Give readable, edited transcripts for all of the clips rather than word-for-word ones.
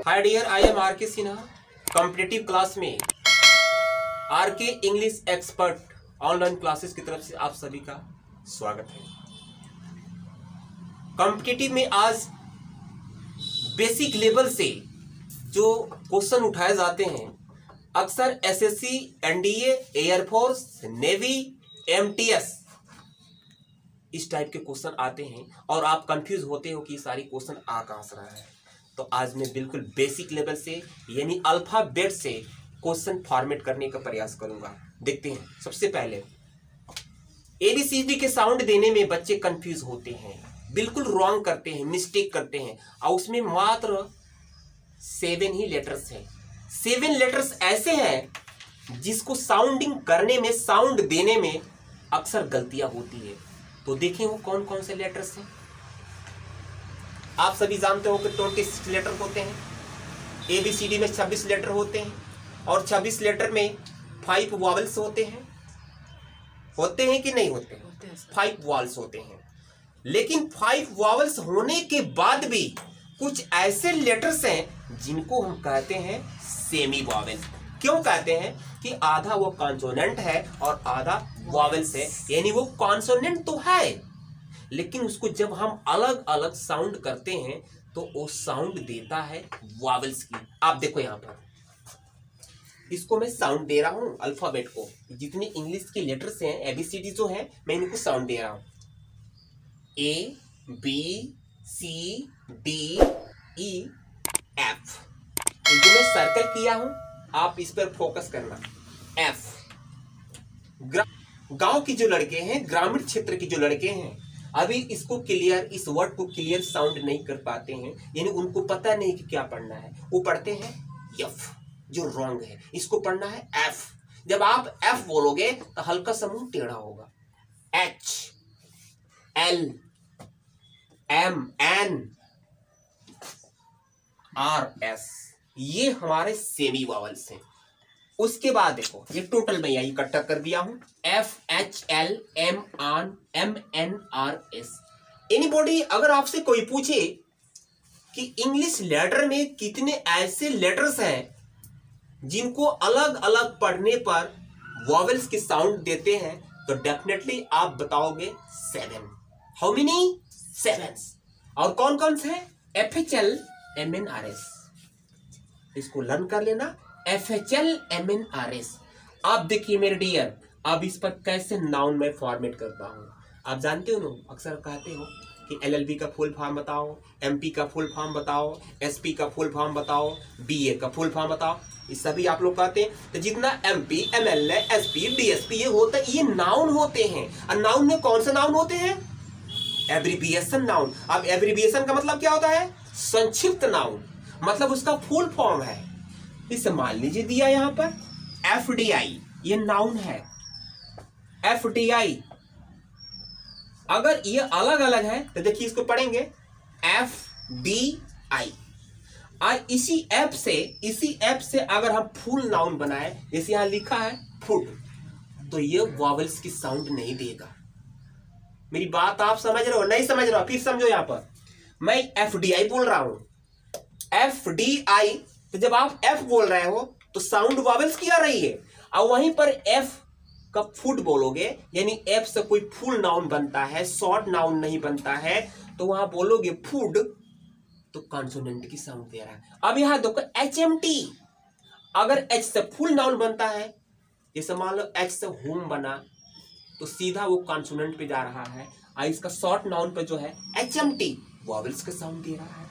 Hi dear, I am R K Sinha. Competitive class में R K English expert online classes की तरफ से आप सभी का स्वागत है। कॉम्पिटिटिव में आज बेसिक लेवल से जो क्वेश्चन उठाए जाते हैं, अक्सर SSC, NDA, air force, navy, MTS, इस टाइप के क्वेश्चन आते हैं और आप कंफ्यूज होते हो कि ये सारी क्वेश्चन आ कहां से रहा है। तो आज मैं बिल्कुल बेसिक लेवल से यानी अल्फाबेट से क्वेश्चन फॉर्मेट करने का प्रयास करूंगा। देखते हैं। सबसे पहले एबीसीडी के साउंड देने में बच्चे कंफ्यूज होते हैं, बिल्कुल रॉन्ग करते हैं, मिस्टेक करते हैं और उसमें मात्र 7 ही लेटर्स हैं। 7 लेटर्स ऐसे हैं जिसको साउंडिंग करने में, साउंड देने में अक्सर गलतियां होती है। तो देखें वो कौन कौन से लेटर्स हैं। आप सभी जानते हो कि 26 लेटर होते हैं। एबीसीडी में 26 लेटर होते हैं और 26 लेटर में 5 वॉवल्स होते हैं कि नहीं होते हैं? 5 वॉवल्स होते हैं। लेकिन 5 वॉवल्स होने के बाद भी कुछ ऐसे लेटर्स हैं जिनको हम कहते हैं सेमी वॉवल। क्यों कहते हैं? कि आधा वो कॉन्सोनेंट है और आधा वॉवल्स है, यानी वो कॉन्सोनेंट तो है लेकिन उसको जब हम अलग अलग साउंड करते हैं तो वो साउंड देता है वॉवल्स की। आप देखो यहां पर, इसको मैं साउंड दे रहा हूं अल्फाबेट को। जितने इंग्लिश के लेटर्स हैं, एबीसीडी जो है, मैं इनको साउंड दे रहा हूं। ए, बी, सी, डी, ई, एफ। इनको मैं सर्कल किया हूं, आप इस पर फोकस करना। एफ। गांव की जो लड़के हैं, ग्रामीण क्षेत्र के जो लड़के हैं, अभी इसको क्लियर, इस वर्ड को क्लियर साउंड नहीं कर पाते हैं, यानी उनको पता नहीं कि क्या पढ़ना है। वो पढ़ते हैं एफ, जो रॉन्ग है। इसको पढ़ना है एफ। जब आप एफ बोलोगे तो हल्का सा मुंह टेढ़ा होगा। H, L, M, N, R, S, ये हमारे सेमी वॉवल्स हैं। उसके बाद देखो, ये टोटल में यही इकट्ठा कर दिया हूं। F, H, L, M, M, N, R, S. Anybody, अगर आपसे कोई पूछे कि इंग्लिश लेटर में कितने ऐसे लेटर्स हैं जिनको अलग अलग पढ़ने पर वॉवेल्स के साउंड देते हैं, तो डेफिनेटली आप बताओगे 7। How many? 7। और कौन कौन से हैं? FHL, MNRS। इसको लर्न कर लेना। FHL, MNRS। आप देखिए मेरे डियर, अब इस पर कैसे नाउन में फॉर्मेट करता हूं। आप जानते हो ना, अक्सर कहते हो कि LLB का फुल फॉर्म बताओ, MP का फुल फॉर्म बताओ, SP का फुल फॉर्म बताओ, BA का फुल फॉर्म बताओ। ये सभी आप लोग कहते हैं। तो जितना MP, MLA, SP, DSP ये होता है, ये नाउन होते हैं। और नाउन में कौन से नाउन होते हैं? Abbreviation noun. अब एब्रीविएशन का मतलब क्या होता है? संक्षिप्त नाउन, मतलब उसका फुल फॉर्म है। इसे मान लीजिए दिया यहां पर FDI, ये नाउन है। FDI अगर ये अलग अलग है तो देखिए इसको पढ़ेंगे FDI। और इसी ऐप से अगर हम फुल नाउन बनाए, जैसे यहां लिखा है फूड, तो ये वॉवल्स की साउंड नहीं देगा। मेरी बात आप समझ रहे हो? नहीं समझ रहे हो? फिर समझो। यहां पर मैं FDI बोल रहा हूं, FDI। तो जब आप F बोल रहे हो तो साउंड वॉवेल्स की आ रही है, और वहीं पर F का फूड बोलोगे, यानी F से कोई फुल नाउन बनता है, शॉर्ट नाउन नहीं बनता है, तो वहां बोलोगे फूड, तो कॉन्सोनेंट की साउंड दे रहा है। अब यहां देखो HMT, अगर H से फुल नाउन बनता है, जैसे मान लो H से होम बना, तो सीधा वो कॉन्सोनेंट पे जा रहा है। और इसका शॉर्ट नाउन पे जो है HMT, वॉवेल्स का साउंड दे रहा है।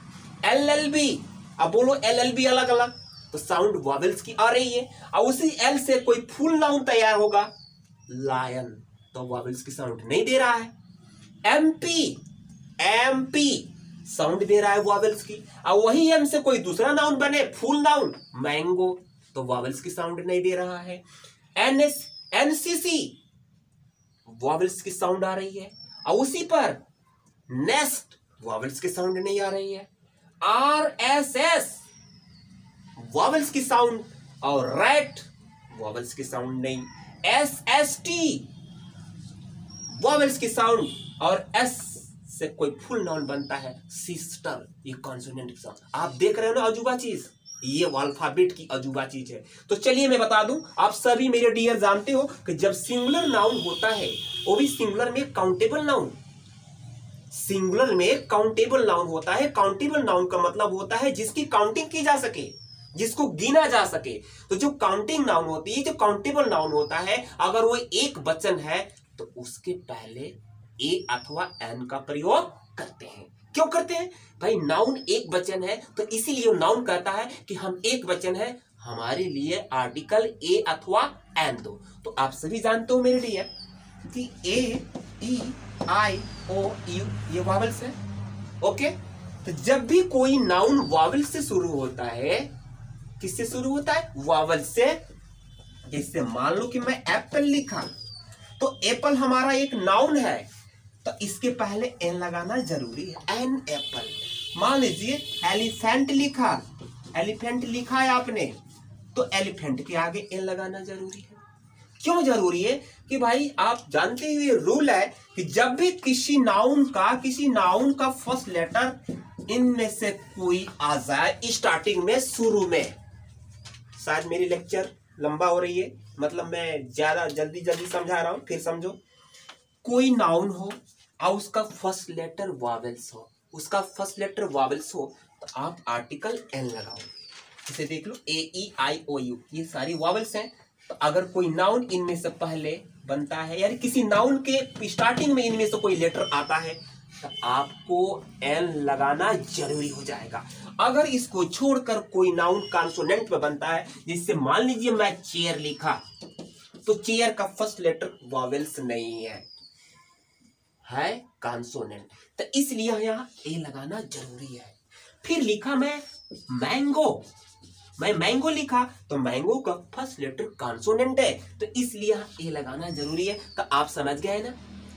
LLB, अब बोलो LLB अलग अलग, तो साउंड वॉवेल्स की आ रही है। और उसी L से कोई फुल नाउन तैयार होगा, लायन, तो वॉवेल्स की साउंड नहीं दे रहा है। MP साउंड दे रहा है वॉवेल्स की। और वही M से कोई दूसरा नाउन बने, फुल नाउन, मैंगो, तो वॉवेल्स की साउंड नहीं दे रहा है। NCC, वॉवेल्स की साउंड आ रही है। और उसी पर नेस्ट, वॉवेल्स की साउंड नहीं आ रही है। RSS, वॉवेल्स की साउंड, और रैट, वॉवेल्स की साउंड नहीं। SST, वॉवेल्स की साउंड, और से कोई फुल नाउन बनता है सिस्टर, ये कॉन्सोनेंट के साथ। आप देख रहे हो ना अजूबा चीज, ये अल्फाबेट की अजूबा चीज है। तो चलिए मैं बता दूं, आप सभी मेरे डियर जानते हो कि जब सिंगुलर नाउन होता है, वो भी सिंगुलर में काउंटेबल नाउन, सिंगुलर में काउंटेबल नाउन होता है। काउंटेबल नाउन का मतलब होता है जिसकी काउंटिंग की जा सके, जिसको गिना जा सके। तो जो काउंटिंग नाउन होती है, जो काउंटेबल नाउन होता है, अगर वो एक वचन है तो उसके पहले ए अथवा एन का प्रयोग करते हैं। क्यों करते हैं भाई? नाउन एक वचन है तो इसीलिए नाउन कहता है कि हम एक वचन है, हमारे लिए आर्टिकल ए अथवा एन दो। तो आप सभी जानते हो मेरे लिए कि ए, ई, आई, ओ, यू ये वावल्स है। ओके, तो जब भी कोई नाउन वावल से शुरू होता है, किससे शुरू होता है? वावल से। जैसे मान लो कि मैं एप्पल लिखा, तो एप्पल हमारा एक नाउन है, तो इसके पहले एन लगाना जरूरी है, एन एप्पल। मान लीजिए एलिफेंट लिखा, एलिफेंट लिखा है आपने, तो एलिफेंट के आगे एन लगाना जरूरी है। क्यों जरूरी है? कि भाई आप जानते हैं ये रूल है कि जब भी किसी नाउन का फर्स्ट लेटर इनमें से कोई आ जाए स्टार्टिंग में, शुरू में, शायद मेरी लेक्चर लंबा हो रही है, मतलब मैं ज्यादा जल्दी समझा रहा हूं, फिर समझो। कोई नाउन हो और उसका फर्स्ट लेटर वावेल्स हो, तो आप आर्टिकल एन लगाओ। जैसे देख लो ए, ई, आई, ओ, यू ये सारी वावेल्स हैं। तो अगर कोई नाउन इनमें से पहले बनता है, यानी किसी नाउन के स्टार्टिंग में इनमें से कोई लेटर आता है, तो आपको एन लगाना जरूरी हो जाएगा। अगर इसको छोड़कर कोई नाउन कॉन्सोनेंट में बनता है, जिससे मान लीजिए मैं चेयर लिखा, तो चेयर का फर्स्ट लेटर वावेल्स नहीं है कॉन्सोनेंट, तो इसलिए यहाँ ए लगाना जरूरी है। फिर लिखा मैं मैंगो लिखा, तो मैंगो का फर्स्ट लेटर कॉन्सोनेंट है, तो इसलिए ए लगाना जरूरी है। तो आप समझ गए ना,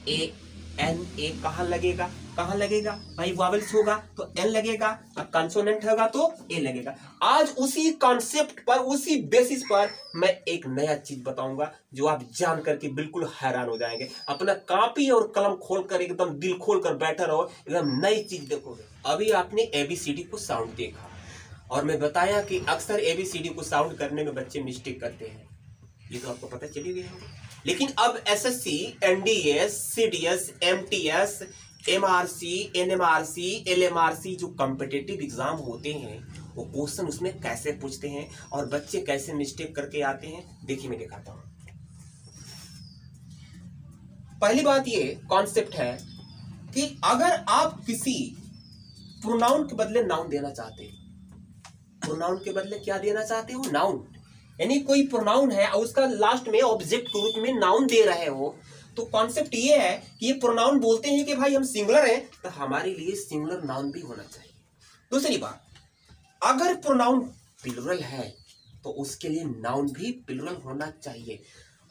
ए एन, ए कहाँ लगेगा भाई? वावेल्स होगा तो एन लगेगा, और कॉन्सोनेंट होगा तो ए लगेगा। आज उसी कॉन्सेप्ट पर, उसी बेसिस पर मैं एक नया चीज बताऊंगा जो आप जान करके बिल्कुल हैरान हो जाएंगे। अपना कॉपी और कलम खोलकर एकदम दिल खोलकर बैठे रहो, एकदम नई चीज देखोगे। अभी आपने एबीसीडी को साउंड देखा और मैं बताया कि अक्सर एबीसीडी को साउंड करने में बच्चे मिस्टेक करते हैं, ये तो आपको पता चली गया होगा। लेकिन अब SSC, NDS, CDS, MTS, MRC, NMRC, LMRC जो कॉम्पिटिटिव एग्जाम होते हैं, वो क्वेश्चन उसमें कैसे पूछते हैं और बच्चे कैसे मिस्टेक करके आते हैं, देखिए मैं दिखाता हूं। पहली बात ये कॉन्सेप्ट है कि अगर आप किसी प्रोनाउन के बदले नाउन देना चाहते हैं, प्रोनाउन के बदले क्या देना चाहते हो? नाउन। यानी कोई प्रोनाउन है और उसका लास्ट में ऑब्जेक्ट के रूप में नाउन दे रहे हो, तो कॉन्सेप्ट ये है कि ये प्रोनाउन बोलते हैं कि भाई हम सिंगुलर हैं, तो हमारे लिए सिंगुलर नाउन भी होना चाहिए। दूसरी बात, अगर प्रोनाउन प्लुरल है तो उसके लिए नाउन भी प्लुरल होना चाहिए।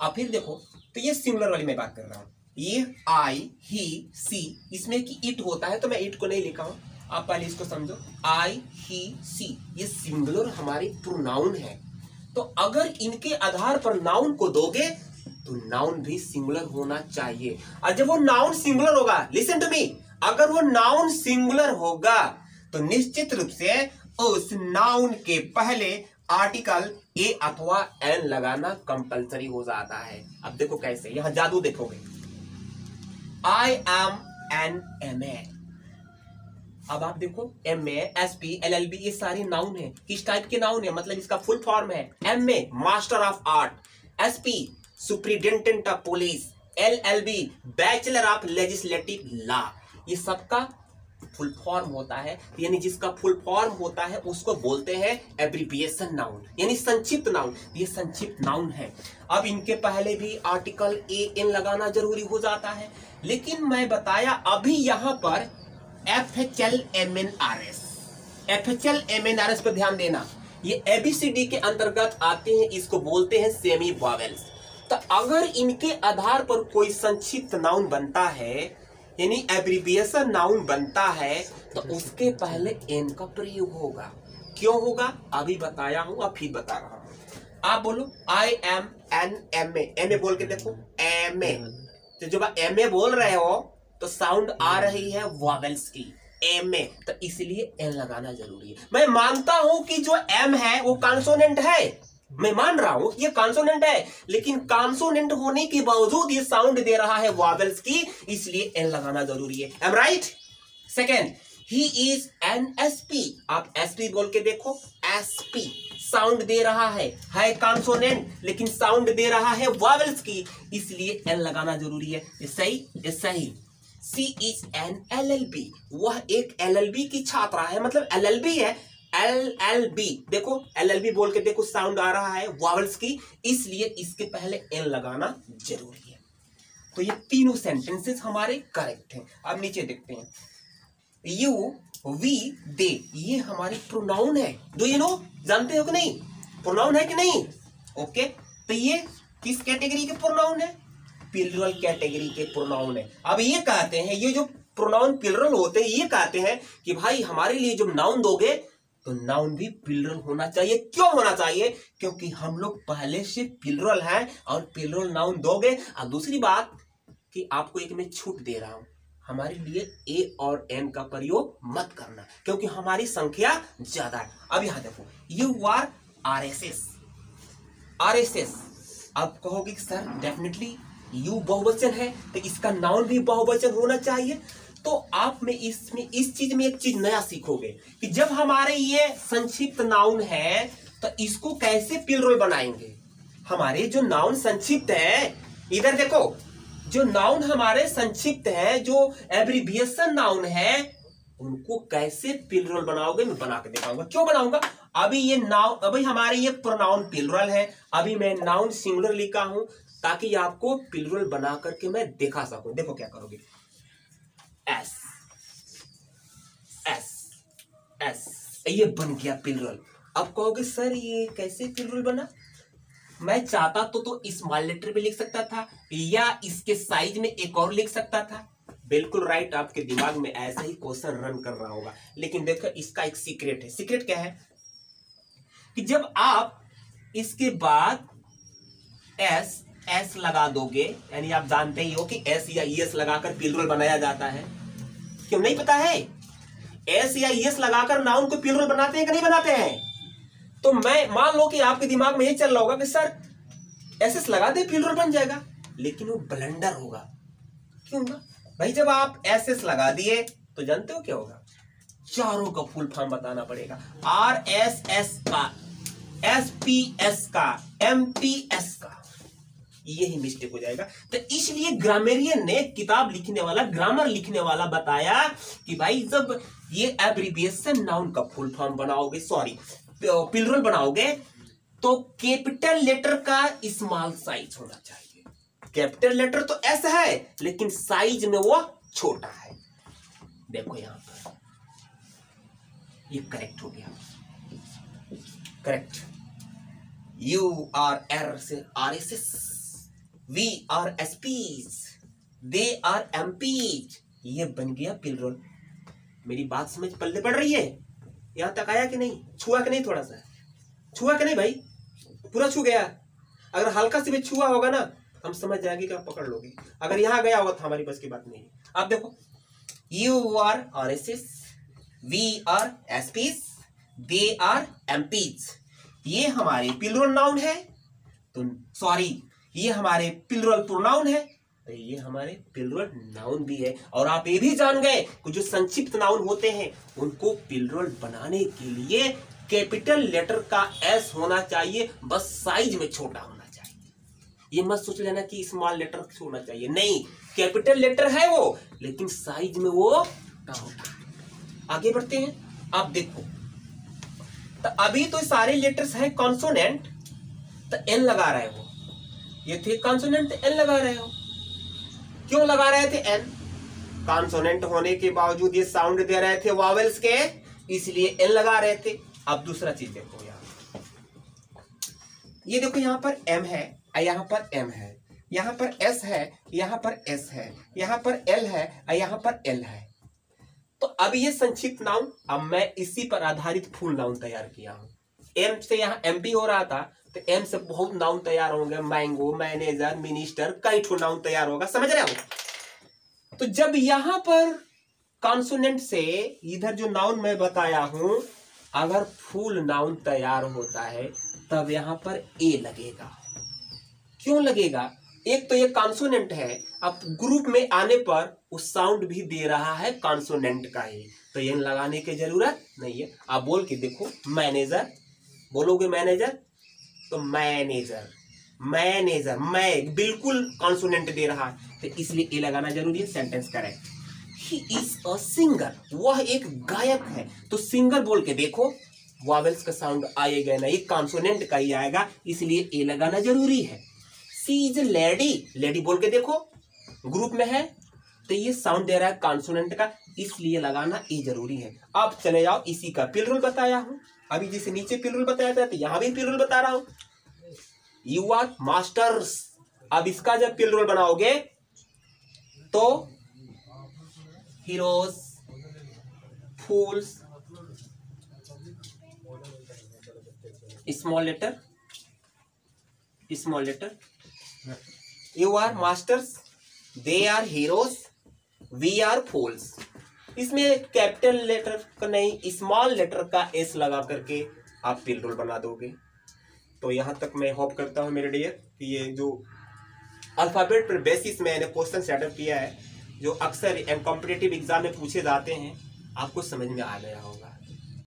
अब फिर देखो, तो ये सिंगुलर वाली मैं बात कर रहा हूं, ये आई, ही, सी, इसमें कि इट होता है, तो मैं इट को नहीं लिखा हूं, आप पहले इसको समझो। आई, ही, सी ये सिंगुलर हमारी प्रोनाउन है, तो अगर इनके आधार पर नाउन को दोगे तो नाउन भी सिंगुलर होना चाहिए। और जब वो नाउन सिंगुलर होगा, लिसन टू मी, अगर वो नाउन सिंगुलर होगा तो निश्चित रूप से उस नाउन के पहले आर्टिकल ए अथवा एन लगाना कंपलसरी हो जाता है। अब देखो कैसे, यहां जादू देखोगे। I am an M A, अब आप देखो M A, S P, L L B ये सारे नाउन है। किस टाइप के नाउन है? मतलब इसका फुल फॉर्म है M A master of art, S P superintendent of police, L L B bachelor of legislative law. ये सबका फुल फॉर्म होता है, यानी जिसका फुल फॉर्म होता है उसको बोलते हैं एब्रिविएशन नाउन, यानी संक्षिप्त नाउन। ये संक्षिप्त नाउन है। अब इनके पहले भी आर्टिकल ए एन लगाना जरूरी हो जाता है, लेकिन मैं बताया अभी यहां पर FHLMNRS, FHLMNRS पर ध्यान देना, ये ABCD के अंतर्गत आते हैं, इसको बोलते हैं सेमी वॉवेल्स। तो अगर इनके आधार पर कोई संक्षिप्त नाउन बनता है, यानी एब्रिविएशन नाउन बनता है, तो उसके पहले एन का प्रयोग होगा। क्यों होगा? अभी बताया हूं, अब फिर बता रहा हूं। आप बोलो I am an M A, M A बोल के देखो, एम ए। तो जब एम ए बोल रहे हो तो साउंड आ रही है वॉवेल्स की एम में, तो इसलिए एन लगाना जरूरी है। मैं मानता हूं कि जो एम है वो कॉन्सोनेंट है, मैं मान रहा हूं ये कॉन्सोनेंट है, लेकिन कॉन्सोनेंट होने के बावजूद ये साउंड दे रहा है वॉवेल्स की, इसलिए एन लगाना जरूरी है। Am right? Second, he is an SP. आप एसपी बोल के देखो, एसपी साउंड दे रहा है कॉन्सोनेंट, लेकिन साउंड दे रहा है वॉवेल्स की, इसलिए एन लगाना जरूरी है। ये सही। सी इज एन एलएलबी, वह एक एलएलबी की छात्रा है, मतलब एलएलबी है, एलएलबी। देखो एलएलबी बोल के देखो, साउंड आ रहा है वॉवेल्स की, इसलिए इसके पहले एन लगाना जरूरी है। तो ये तीनों सेंटेंसेस हमारे करेक्ट हैं। अब नीचे देखते हैं, यू, वी, दे, ये हमारे प्रोनाउन है। डू यू नो, जानते हो कि नहीं प्रोनाउन है कि नहीं? ओके, तो ये किस कैटेगरी के प्रोनाउन है? प्लूरल कैटेगरी के प्रोनाउन है। अब ये कहते हैं, ये जो प्रोनाउन प्लूरल होते हैं, ये कहते हैं कि भाई हमारे लिए जब नाउन दोगे तो नाउन भी प्लूरल होना चाहिए। क्यों होना चाहिए? क्योंकि हम लोग पहले से प्लूरल हैं और प्लूरल नाउन दोगे। और दूसरी बात कि आपको एक मैं छूट दे रहा हूं, हमारे लिए ए और एन का प्रयोग मत करना, क्योंकि हमारी संख्या ज्यादा है। अब यहां देखो, यू आर आरएसएस, आरएसएस। अब कहोगे सर डेफिनेटली यू बहुवचन है तो इसका नाउन भी बहुवचन होना चाहिए। तो आप में इसमें इस चीज में एक चीज नया सीखोगे कि जब हमारे ये संक्षिप्त नाउन है तो इसको कैसे प्लूरल बनाएंगे। हमारे जो नाउन संक्षिप्त है, इधर देखो, जो नाउन हमारे संक्षिप्त है, जो एब्रिविएशन नाउन है, उनको कैसे प्लूरल बनाओगे मैं बना के दिखाऊंगा। क्यों बनाऊंगा? अभी ये नाउन, अभी हमारे ये प्रोनाउन प्लूरल है, अभी मैं नाउन सिंगुलर लिखा हूं ताकि आपको प्लूरल बना करके मैं दिखा सकूं। देखो क्या करोगे, एस एस एस, ये बन गया प्लूरल। अब कहोगे सर ये कैसे प्लूरल बना? मैं चाहता तो स्मॉल लेटर में लिख सकता था या इसके साइज में एक और लिख सकता था। बिल्कुल राइट, आपके दिमाग में ऐसा ही क्वेश्चन रन कर रहा होगा, लेकिन देखो इसका एक सीक्रेट है। सीक्रेट क्या है कि जब आप इसके बाद एस एस लगा दोगे, यानी आप जानते ही हो कि एस या ईएस लगाकर प्लूरल बनाया जाता है। क्यों नहीं पता है? एस या ईएस लगाकर नाउन को प्लूरल बनाते हैं कि नहीं बनाते हैं? तो मैं मान लो कि आपके दिमाग में ये चल रहा होगा कि सर एस एस लगा दे प्लूरल बन जाएगा, लेकिन वो ब्लंडर होगा। क्यों होगा भाई? जब आप एस एस लगा दिए तो जानते हो क्या होगा? चारों का फुल फॉर्म बताना पड़ेगा। आर एस एस का, एस पी एस का, एम पी एस का, यही मिस्टेक हो जाएगा। तो इसलिए ग्रामेरियन ने, किताब लिखने वाला, ग्रामर लिखने वाला बताया कि भाई जब ये एब्रिविएशन नाउन का फुल फॉर्म बनाओगे, सॉरी प्लूरल बनाओगे, तो कैपिटल लेटर का स्मॉल साइज होना चाहिए। कैपिटल लेटर तो ऐसा है लेकिन साइज में वो छोटा है। देखो यहां पर ये करेक्ट हो गया, करेक्ट। यू आर एर से RSS, we are SPs, they are MPs, ये बन गया प्लूरल। मेरी बात समझ पल्ले पड़ रही है? यहां तक आया कि नहीं? छुआ कि नहीं? थोड़ा सा छुआ कि नहीं भाई? पूरा छू गया? अगर हल्का से भी छुआ होगा ना हम समझ जाएंगे कि आप पकड़ लोगे। अगर यहां गया होगा तो हमारी बस की बात नहीं है। आप देखो, you are RSS, we are SPs, they are MPs, ये हमारे प्लूरल नाउन है। तो सॉरी, ये हमारे प्लूरल प्रोनाउन है, तो ये हमारे प्लूरल नाउन भी है। और आप ये भी जान गए कि जो संक्षिप्त नाउन होते हैं उनको प्लूरल बनाने के लिए कैपिटल लेटर का एस होना चाहिए, बस साइज में छोटा होना चाहिए। ये मत सोच लेना कि स्मॉल लेटर होना चाहिए, नहीं, कैपिटल लेटर है वो लेकिन साइज में वो छोटा है। आगे बढ़ते हैं। आप देखो, तो अभी तो सारे लेटर्स हैं कॉन्सोनेंट, तो एन लगा रहे हो। ये थे कॉन्सोनेंट, एन लगा रहे हो। क्यों लगा रहे थे एन? कॉन्सोनेंट होने के बावजूद ये साउंड दे रहे थे वॉवेल्स के, इसलिए एन लगा रहे थे। अब दूसरा चीज देखो, यहाँ ये देखो, यहाँ पर एम है, यहाँ पर एम है, यहाँ पर एस है, यहाँ पर एस है, यहाँ पर एल है, यहाँ पर एल है। तो अब ये संक्षिप्त नाउन, अब मैं इसी पर आधारित फुल नाउन तैयार किया हूं। एम से यहाँ एमपी हो रहा था, तो एम से बहुत नाउन तैयार होंगे, मैंगो, मैनेजर, मिनिस्टर, कई ठो नाउन तैयार होगा। समझ रहे हो? तो जब यहां पर कॉन्सोनेंट से इधर जो नाउन मैं बताया हूं, अगर फुल नाउन तैयार होता है तब यहां पर ए लगेगा। क्यों लगेगा? एक तो ये कॉन्सोनेंट है, अब ग्रुप में आने पर उस साउंड भी दे रहा है कॉन्सोनेंट का ही, तो ये लगाने की जरूरत नहीं है। आप बोल के देखो, मैनेजर बोलोगे, मैनेजर तो मैनेजर, मैनेजर मैं बिल्कुल कॉन्सोनेंट दे रहा है, तो इसलिए ए लगाना जरूरी है। Sentence correct. He is a singer, वह एक गायक है, तो सिंगर बोल के देखो, वॉवेल्स का साउंड आएगा नहीं, कॉन्सोनेंट का ही आएगा, इसलिए ए लगाना जरूरी है। सी इज अ लेडी, लेडी बोल के देखो, ग्रुप में है तो ये साउंड दे रहा है कॉन्सोनेंट का, इसलिए लगाना ए जरूरी है। अब चले जाओ, इसी का पिल रूल बताया हूं, अभी जैसे नीचे पिल रूल बताया था तो यहां भी पिल रूल बता रहा हूं। यू आर मास्टर्स, अब इसका जब पिल रूल बनाओगे तो heroes, fools, small letter, small letter, you are masters, they are heroes, we are fools. इसमें कैपिटल लेटर का नहीं, स्मॉल लेटर का एस लगा करके आप पिल रूल बना दोगे। तो यहां तक मैं होप करता हूं मेरे डियर कि ये जो अल्फाबेट पर बेसिस मैंने क्वेश्चन सेटअप किया है, जो अक्सर कॉम्पिटिटिव एग्जाम में पूछे जाते हैं, आपको समझ में आ गया होगा।